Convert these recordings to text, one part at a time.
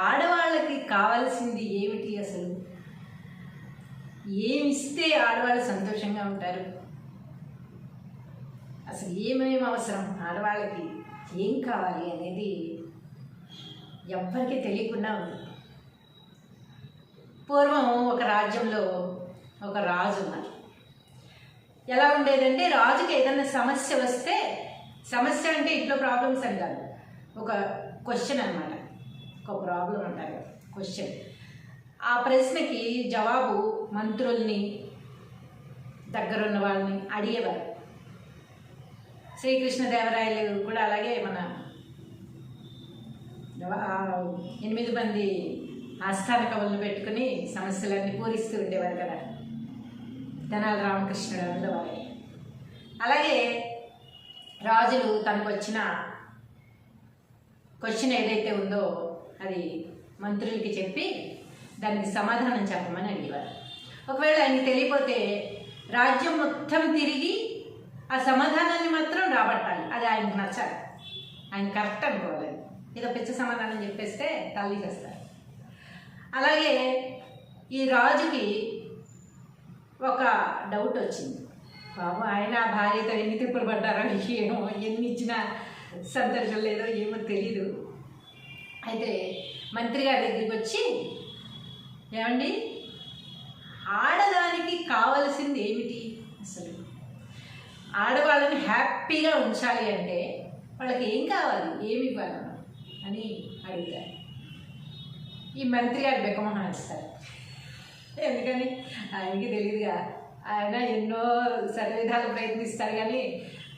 ఆడవాళ్ళకి కావాల్సింది ఏమిటి అసలు? ఏమిస్తే ఆడవాళ్ళు సంతోషంగా ఉంటారు? అసలు ఏమేమి అవసరం ఆడవాళ్ళకి, ఏం కావాలి అనేది ఎవ్వరికీ తెలియకుండా ఉంది. పూర్వం ఒక రాజ్యంలో ఒక రాజు ఉన్నారు. ఎలా ఉండేదంటే, రాజుకి ఏదైనా సమస్య వస్తే, సమస్య అంటే ఇంట్లో ప్రాబ్లమ్స్ అని కాదు, ఒక క్వశ్చన్ అనమాట, ఒక ప్రాబ్లం అంటారు కదా, క్వశ్చన్. ఆ ప్రశ్నకి జవాబు మంత్రుల్ని, దగ్గరున్న వాళ్ళని అడిగేవారు. శ్రీకృష్ణదేవరాయలు కూడా అలాగే మన 8 మంది ఆస్థాన కవులను పెట్టుకుని సమస్యలన్నీ పూరిస్తూ ఉండేవారు కదా, తెనాలి రామకృష్ణుడు ఉండేవారు. అలాగే రాజులు తనకు వచ్చిన క్వశ్చన్ ఏదైతే ఉందో అది మంత్రులకి చెప్పి దానికి సమాధానం చెప్పమని అడిగేవారు. ఒకవేళ ఆయనకి తెలియకపోతే రాజ్యం మొత్తం తిరిగి ఆ సమాధానాన్ని మాత్రం రాబట్టాలి. అది ఆయనకు నచ్చాలి, ఆయన కరెక్ట్ అనుకోవాలి. ఏదో పిచ్చ సమాధానం చెప్పేస్తే తల్లికి వస్తారు. అలాగే ఈ రాజుకి ఒక డౌట్ వచ్చింది. బాబు, ఆయన భార్యతో ఎన్ని తిప్పులు పడ్డారో ఏమో, ఎన్ని ఇచ్చినా సంతోషం లేదో ఏమో తెలీదు. అయితే మంత్రి గారి దగ్గరికి వచ్చి, ఏమండి, ఆడదానికి కావలసింది ఏమిటి అసలు? ఆడవాళ్ళని హ్యాపీగా ఉంచాలి అంటే వాళ్ళకి ఏం కావాలి, ఏమి ఇవ్వాలి అని అడుగుతారు. ఈ మంత్రి గారు బెక్కమొహం వేస్తారు. ఎందుకని ఆయనకి తెలియదుగా, ఆయన ఎన్నో సర్విధాలు ప్రయత్నిస్తారు, కానీ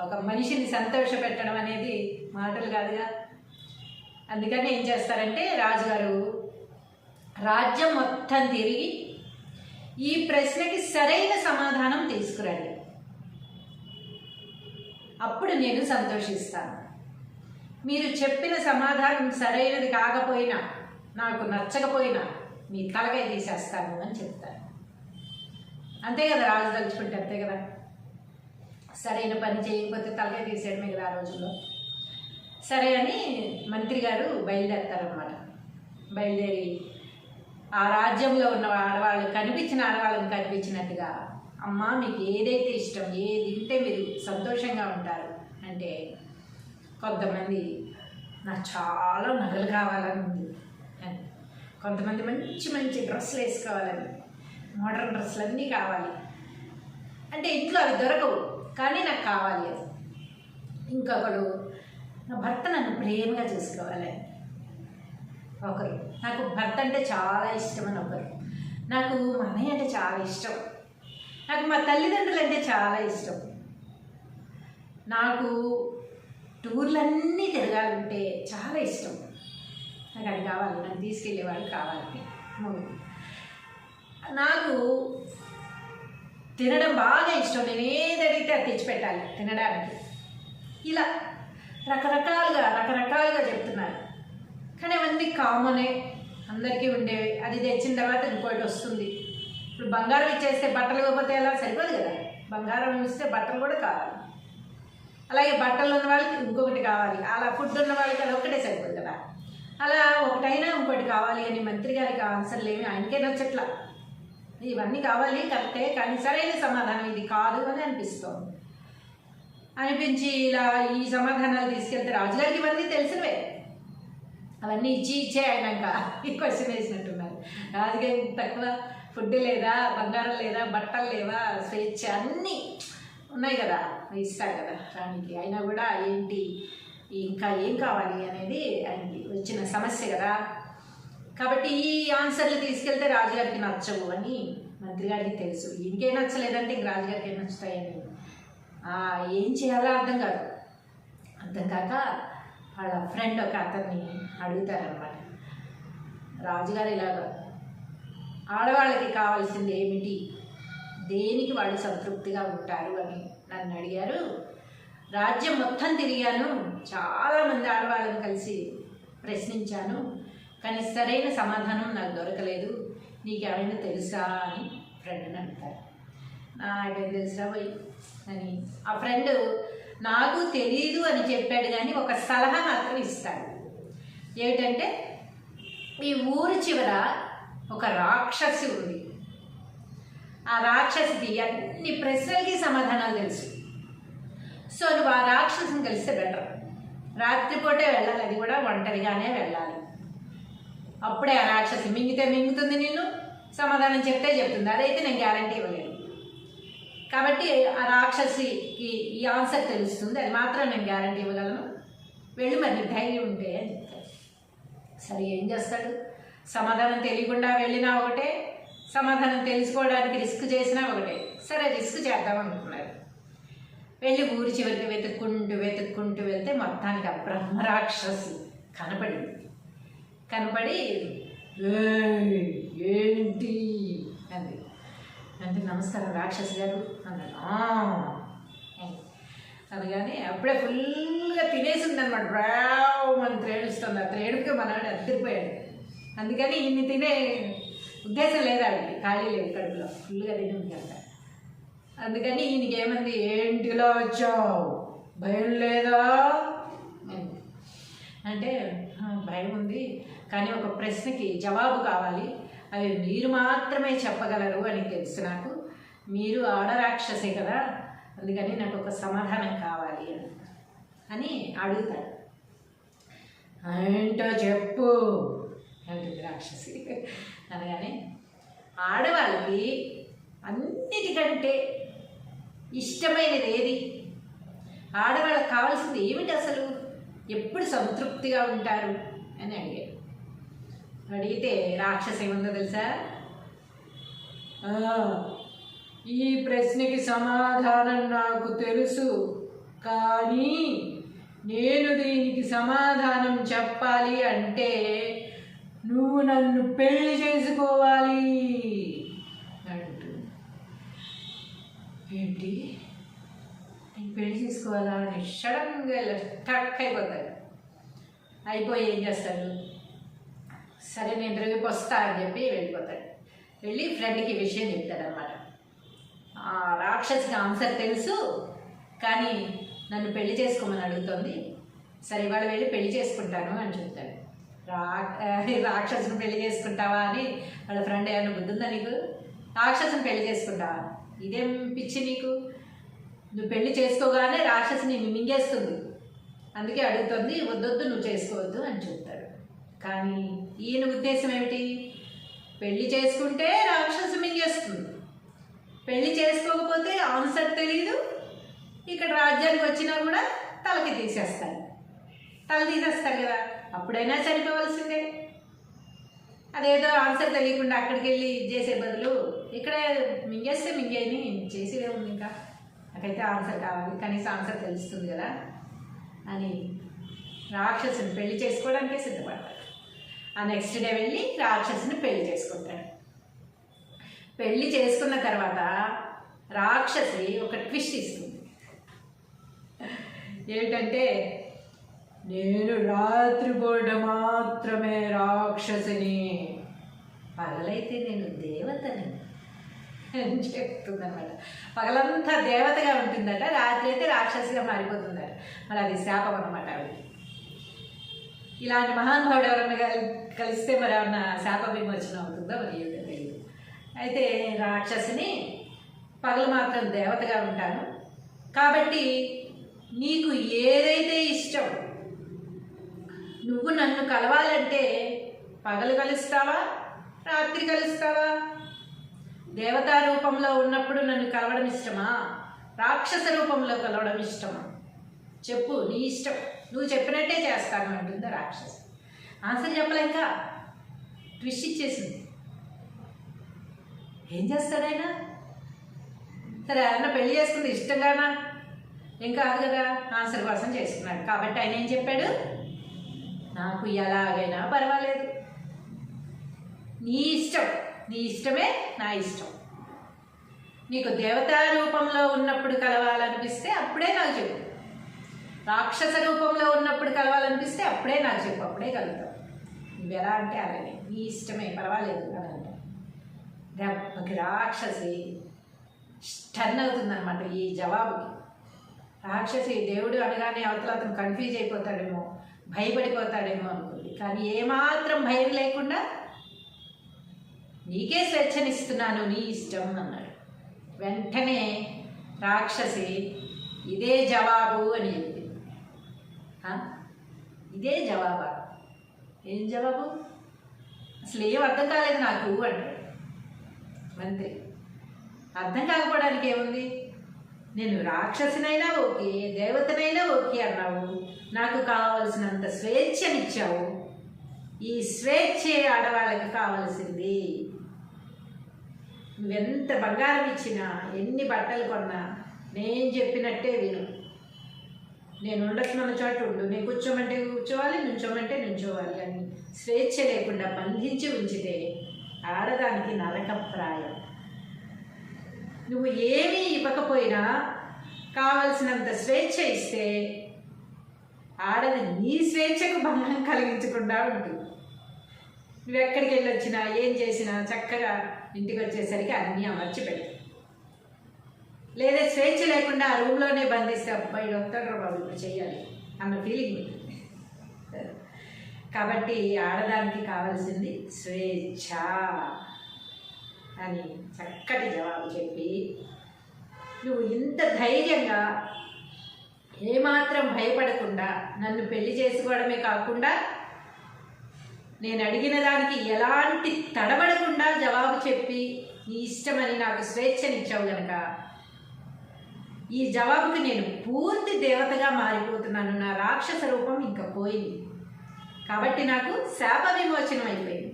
ఒక మనిషిని సంతోష పెట్టడం అనేది మాటలు కాదుగా. అందుకని ఏం చేస్తారంటే, రాజుగారు రాజ్యం మొత్తం తిరిగి ఈ ప్రశ్నకి సరైన సమాధానం తీసుకురండి, అప్పుడు నేను సంతోషిస్తాను. మీరు చెప్పిన సమాధానం సరైనది కాకపోయినా, నాకు నచ్చకపోయినా మీ తలకాయ తీసేస్తాను అని చెప్తాను. అంతే కదా, రాజు తలుచుకుంటే అంతే కదా. సరైన పని చేయకపోతే తలకాయ తీసేయడమే కదా ఆ రోజుల్లో. సరే అని మంత్రి గారు బయలుదేరతారనమాట. బయలుదేరి ఆ రాజ్యంలో ఉన్న ఆడవాళ్ళు కనిపించిన ఆడవాళ్ళని కనిపించినట్టుగా, అమ్మా మీకు ఏదైతే ఇష్టం, ఏది తింటే మీరు సంతోషంగా ఉంటారు అంటే, కొంతమంది నాకు చాలా నగలు కావాలని ఉంది అని, కొంతమంది మంచి మంచి డ్రెస్సులు వేసుకోవాలని, మోడర్న్ డ్రెస్సులు అన్నీ కావాలి అంటే, ఇంట్లో అవి దొరకవు కానీ నాకు కావాలి అది. ఇంకొకడు, నా భర్త నన్ను ప్రేమగా చూసుకోవాలి. ఒకరు, నాకు భర్త అంటే చాలా ఇష్టం అని. ఒకరు, నాకు మా అన్నయ్య అంటే చాలా ఇష్టం, నాకు మా తల్లిదండ్రులు అంటే చాలా ఇష్టం, నాకు టూర్లన్నీ తిరగాలంటే చాలా ఇష్టం, నాకు అది కావాలి, నన్ను తీసుకెళ్ళేవాళ్ళు కావాలి. నాకు తినడం బాగా ఇష్టం, నేను ఏది అడిగితే అది తెచ్చిపెట్టాలి తినడానికి. ఇలా రకరకాలుగా చెప్తున్నారు. కానీ అవన్నీ కామనే, అందరికీ ఉండేవి. అది తెచ్చిన తర్వాత ఇంకోటి వస్తుంది. ఇప్పుడు బంగారం ఇచ్చేస్తే బట్టలు ఇవ్వకపోతే ఎలా, సరిపోదు కదా. బంగారం ఇస్తే బట్టలు కూడా కావాలి. అలాగే బట్టలు ఉన్న వాళ్ళకి ఇంకొకటి కావాలి, అలా ఫుడ్ ఉన్న వాళ్ళకి అది ఒక్కటే సరిపోదు కదా. అలా ఒకటైనా ఇంకోటి కావాలి అని మంత్రి గారికి ఆన్సర్లు ఏమి ఆయనకే నచ్చట్లా. ఇవన్నీ కావాలి కరెక్టే, కానీ సరైన సమాధానం ఇది కాదు అని అనిపిస్తోంది. అనిపించి ఇలా ఈ సమాధానాలు తీసుకెళ్తే, రాజుగారికి ఇవన్నీ తెలిసినవే, అవన్నీ ఇచ్చే అయినాక ఈ క్వశ్చన్ వేసినట్టున్నారు. రాజుగారి తక్కువ ఫుడ్ లేదా, బంగారం లేదా, బట్టలు లేవా, స్వేచ్ఛ అన్నీ ఉన్నాయి కదా, ఇస్తారు కదా రానికి. అయినా కూడా ఏంటి, ఇంకా ఏం కావాలి అనేది ఆయనకి వచ్చిన సమస్య కదా. కాబట్టి ఈ ఆన్సర్లు తీసుకెళ్తే రాజుగారికి నచ్చవు అని మంత్రి గారికి తెలుసు. ఈయనకే నచ్చలేదంటే ఇంక రాజుగారికి ఏం నచ్చుతాయని ఏం చేయాలో అర్థం కాదు. అర్థం కాక వాళ్ళ ఫ్రెండ్ ఒక అతన్ని అడుగుతారనమాట. రాజుగారు ఇలాగ, ఆడవాళ్ళకి కావాల్సింది ఏమిటి, దేనికి వాళ్ళు సంతృప్తిగా ఉంటారు అని నన్ను అడిగారు. రాజ్యం మొత్తం తిరిగాను, చాలామంది ఆడవాళ్ళని కలిసి ప్రశ్నించాను, కానీ సరైన సమాధానం నాకు దొరకలేదు, నీకేమైనా తెలుసా అని ఫ్రెండ్ని అడుగుతారు. నాకేం తెలుసా పోయి అని ఆ ఫ్రెండ్ నాకు తెలీదు అని చెప్పాడు, కానీ ఒక సలహా మాత్రం ఇస్తాడు. ఏమిటంటే, ఈ ఊరి చివర ఒక రాక్షసి ఉంది. ఆ రాక్షసికి అన్ని ప్రశ్నలకి సమాధానాలు తెలుసు. సో నువ్వు ఆ రాక్షసిని కలిస్తే బెటర్. రాత్రిపూటే వెళ్ళాలి, అది కూడా ఒంటరిగానే వెళ్ళాలి. అప్పుడే ఆ రాక్షసి మింగితే మింగుతుంది, నిన్ను సమాధానం చెప్తే చెప్తుంది. అదైతే నేను గ్యారంటీ ఇవ్వలేను. కాబట్టి ఆ రాక్షసికి ఈ ఆన్సర్ తెలుస్తుంది, అది మాత్రం నేను గ్యారంటీ ఇవ్వగలను. వెళ్ళి మరి ధైర్యం ఉంటే అని చెప్తాడు. సరే ఏం చేస్తాడు? సమాధానం తెలియకుండా వెళ్ళినా ఒకటే, సమాధానం తెలుసుకోవడానికి రిస్క్ చేసినా ఒకటే. సరే రిస్క్ చేద్దాం అనుకున్నారు. వెళ్ళి ఊరి చివరికి వెతుక్కుంటూ వెళ్తే మొత్తానికి ఆ బ్రహ్మరాక్షసి కనపడి ఏంటి అంది. అంటే నమస్కారం రాక్షసి గారు అన్నాడు. అనగానే అప్పుడే ఫుల్గా తినేసింది అనమాట. బ్రావ్ అని త్రేడుస్తుంది. ఆ త్రేడుకే మనవాడు అద్దరిపోయాడు. అందుకని ఇన్ని తినే ఉద్దేశం లేదు ఆవిడకి, ఖాళీ లేదు కడుపులో, ఫుల్గా తిని అంట. అందుకని ఈయనకి ఏమంది, ఏంటిలా వచ్చావు, భయం లేదా అంటే భయం ఉంది, కానీ ఒక ప్రశ్నకి జవాబు కావాలి, అవి మీరు మాత్రమే చెప్పగలరు అని తెలుసు నాకు. మీరు ఆడరాక్షసే కదా, అందుకని నాకు ఒక సమాధానం కావాలి అని అడుగుతాడు. ఏంటో చెప్పు అంటుంది రాక్షసి. అనగానే ఆడవాళ్ళకి అన్నిటికంటే ఇష్టమైనది ఏది, ఆడవాళ్ళకి కావాల్సింది ఏమిటి అసలు, ఎప్పుడు సంతృప్తిగా ఉంటారు అని అడిగాడు. అడిగితే రాక్షసి ఏముందో తెలుసా, ఈ ప్రశ్నకి సమాధానం నాకు తెలుసు, కానీ నేను దీనికి సమాధానం చెప్పాలి అంటే నువ్వు నన్ను పెళ్లి చేసుకోవాలి అంటుంది. ఏంటి, నేను పెళ్లి చేసుకోవాలా అని సడన్గా స్టక్ అయిపోతాడు. అయిపోయి ఏం చేస్తాడు, సరే నేను రేపు వస్తా అని చెప్పి వెళ్ళిపోతాడు. వెళ్ళి ఫ్రెండ్కి ఈ విషయం చెప్తాడనమాట. ఆ రాక్షసికి ఆన్సర్ తెలుసు, కానీ నన్ను పెళ్లి చేసుకోమని అడుగుతుంది. సరే ఇవాళ వెళ్ళి పెళ్లి చేసుకుంటాను అని చెప్తాడు. రాక్షసుని పెళ్లి చేసుకుంటావా అని వాళ్ళ ఫ్రెండ్ ఏమైనా బుద్ధి ఉందా నీకు, రాక్షసుని పెళ్లి చేసుకుంటావా, ఇదేం పిచ్చి నీకు, నువ్వు పెళ్లి చేసుకోగానే రాక్షసిని మింగేస్తుంది, అందుకే అడుగుతుంది, వద్దొద్దు నువ్వు చేసుకోవద్దు అని చెప్తాడు. కానీ ఈయన ఉద్దేశం ఏమిటి, పెళ్లి చేసుకుంటే రాక్షసు మింగేస్తుంది, పెళ్లి చేసుకోకపోతే ఆన్సర్ తెలీదు, ఇక్కడ రాజ్యానికి వచ్చినా కూడా తలకి తీసేస్తారు, తల తీసేస్తారు కదా, అప్పుడైనా చనిపోవలసిందే. అదేదో ఆన్సర్ తెలియకుండా అక్కడికి వెళ్ళి చేసే బదులు ఇక్కడే మింగేస్తే మింగేని చేసేదే ఉంది, ఇంకా నాకైతే ఆన్సర్ కావాలి, కనీసం ఆన్సర్ తెలుస్తుంది కదా అని రాక్షసుని పెళ్లి చేసుకోవడానికే సిద్ధపడతాడు. ఆ నెక్స్ట్ డే వెళ్ళి రాక్షసుని పెళ్లి చేసుకుంటాడు. పెళ్లి చేసుకున్న తర్వాత రాక్షసి ఒక ట్విస్ట్ ఇస్తుంది. ఏమిటంటే, నేను రాత్రిపూట మాత్రమే రాక్షసిని, పగలైతే నేను దేవతని అని చెప్తుందన్నమాట. పగలంతా దేవతగా ఉంటుందట, రాత్రి అయితే రాక్షసిగా మారిపోతుందట. మరి అది శాపం అన్నమాట ఆవిడకి. ఇలాంటి మహానుభావుడు ఎవరన్నా కలిస్తే మరి ఏమన్నా శాప విమోచన అవుతుందో మరి ఏమిటో తెలియదు. అయితే రాక్షసిని పగలు మాత్రం దేవతగా ఉంటాను, కాబట్టి నీకు ఏదైతే ఇష్టం, నువ్వు నన్ను కలవాలంటే పగలు కలుస్తావా రాత్రి కలుస్తావా, దేవతా రూపంలో ఉన్నప్పుడు నన్ను కలవడం ఇష్టమా, రాక్షస రూపంలో కలవడం ఇష్టమా, చెప్పు, నీ ఇష్టం, నువ్వు చెప్పినట్టే చేస్తాను అంటుందా రాక్షసి. ఆన్సర్ చెప్పలేక ట్విస్ట్ ఇచ్చేసింది. ఏం చేస్తాడైనా సరే, ఆయన పెళ్లి చేసుకుంది ఇష్టంగానా, ఏం కాదు కదా, ఆన్సర్ కోసం చేసుకున్నాడు. కాబట్టి ఆయన ఏం చెప్పాడు, నాకు ఎలాగైనా పర్వాలేదు, నీ ఇష్టం, నీ ఇష్టమే నా ఇష్టం, నీకు దేవతా రూపంలో ఉన్నప్పుడు కలవాలనిపిస్తే అప్పుడే నాకు చెప్పు, రాక్షస రూపంలో ఉన్నప్పుడు కలవాలనిపిస్తే అప్పుడే నాకు చెప్పు, అప్పుడే కలుగుతావు, నువ్వు ఎలా అంటే అలాగే, నీ ఇష్టమే, పర్వాలేదు అని అంట. దెబ్బకి రాక్షసి స్టన్ అవుతుందన్నమాట ఈ జవాబుకి. రాక్షసి దేవుడు అనగానే అవతల అతను కన్ఫ్యూజ్ అయిపోతాడేమో, భయపడిపోతాడేమో అనుకుంది. ఉంది. కానీ ఏమాత్రం భయం లేకుండా నీకే స్వేచ్ఛనిస్తున్నాను, నీ ఇష్టం అన్నాడు. వెంటనే రాక్షసి ఇదే జవాబు అని చెప్పింది. ఇదే జవాబా? ఏం జవాబు? అసలు ఏం అర్థం కాలేదు నాకు అంటాడు మంత్రి. అర్థం కాకపోవడానికి ఏముంది? నేను రాక్షసినైనా ఓకే, దేవతనైనా ఓకే అన్నావు, నాకు కావలసినంత స్వేచ్ఛనిచ్చావు. ఈ స్వేచ్ఛే ఆడవాళ్ళకి కావలసింది. నువ్వెంత బంగారం ఇచ్చినా, ఎన్ని బట్టలు కొన్నా నేను చెప్పినట్టే విను. నేను ఉండొచ్చున్న చోట ఉండు, నేను కూర్చోమంటే కూర్చోవాలి, నుంచోమంటే నుంచోవాలి అని స్వేచ్ఛ లేకుండా బంధించి ఉంచితే ఆడదానికి నరకప్రాయం. నువ్వు ఏమీ ఇవ్వకపోయినా కావలసినంత స్వేచ్ఛ ఇస్తే ఆడది నీ స్వేచ్ఛకు భంగం కలిగించకుండా ఉంటుంది. నువ్వు ఎక్కడికి వెళ్ళొచ్చినా ఏం చేసినా చక్కగా ఇంటికి వచ్చేసరికి అన్నీ అమర్చి పెడతావు. లేదా స్వేచ్ఛ లేకుండా ఆ రూమ్లోనే బంధిస్తే అబ్బాయి వస్తాడు బాబు ఇప్పుడు చెయ్యాలి అన్న ఫీలింగ్ ఉంటుంది. కాబట్టి ఆడదానికి కావాల్సింది స్వేచ్ఛ అని చక్కటి జవాబు చెప్పి, నువ్వు ఇంత ధైర్యంగా ఏమాత్రం భయపడకుండా నన్ను పెళ్లి చేసుకోవడమే కాకుండా నేను అడిగిన దానికి ఎలాంటి తడబడకుండా జవాబు చెప్పి నీ ఇష్టమని నాకు స్వేచ్ఛనిచ్చావు కనుక ఈ జవాబుకి నేను పూర్తి దేవతగా మారిపోతున్నాను. నా రాక్షస రూపం ఇంకా పోయింది కాబట్టి నాకు శాప విమోచనం అయిపోయింది.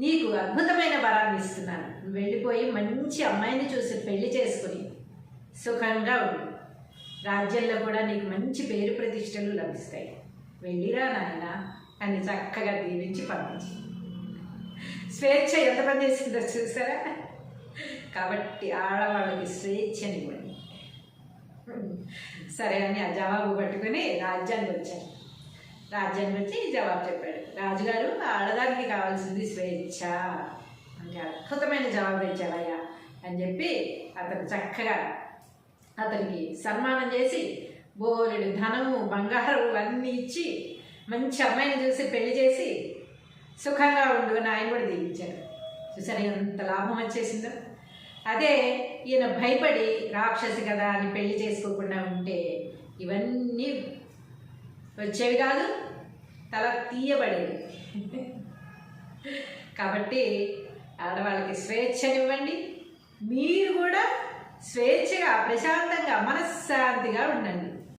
నీకు అద్భుతమైన వరాన్ని ఇస్తున్నాను. నువ్వు వెళ్ళిపోయి మంచి అమ్మాయిని చూసి పెళ్లి చేసుకుని సుఖంగా ఉండు. రాజ్యంలో కూడా నీకు మంచి పేరు ప్రతిష్టలు లభిస్తాయి. వెళ్ళిరా నాయన అని చక్కగా దీవించి పంపించి స్వేచ్ఛ ఎంత పని చేసిందో చూసారా? కాబట్టి ఆడవాళ్ళకి స్వేచ్ఛనివ్వండి. సరే అని ఆ జవాబు పట్టుకుని రాజ్యానికి వచ్చాడు. రాజ్యానికి వచ్చి జవాబు చెప్పాడు. రాజుగారు, ఆడదానికి కావాల్సింది స్వేచ్ఛ అంటే అద్భుతమైన జవాబు ఇచ్చావయ్యా అని చెప్పి అతను చక్కగా అతనికి సన్మానం చేసి బోలెడు ధనము బంగారం అన్నీ ఇచ్చి మంచి అమ్మాయిని చూసి పెళ్లి చేసి సుఖంగా ఉండు అని ఆయన కూడా దీవించాడు. చూసారు ఎంత లాభం వచ్చేసిందో. అదే ఈయన భయపడి రాక్షసి కదా అని పెళ్లి చేసుకోకుండా ఉంటే ఇవన్నీ వచ్చేవి కాదు, తల తీయబడేది. కాబట్టి ఆడవాళ్ళకి స్వేచ్ఛనివ్వండి. మీరు కూడా స్వేచ్ఛగా ప్రశాంతంగా మనశ్శాంతిగా ఉండండి.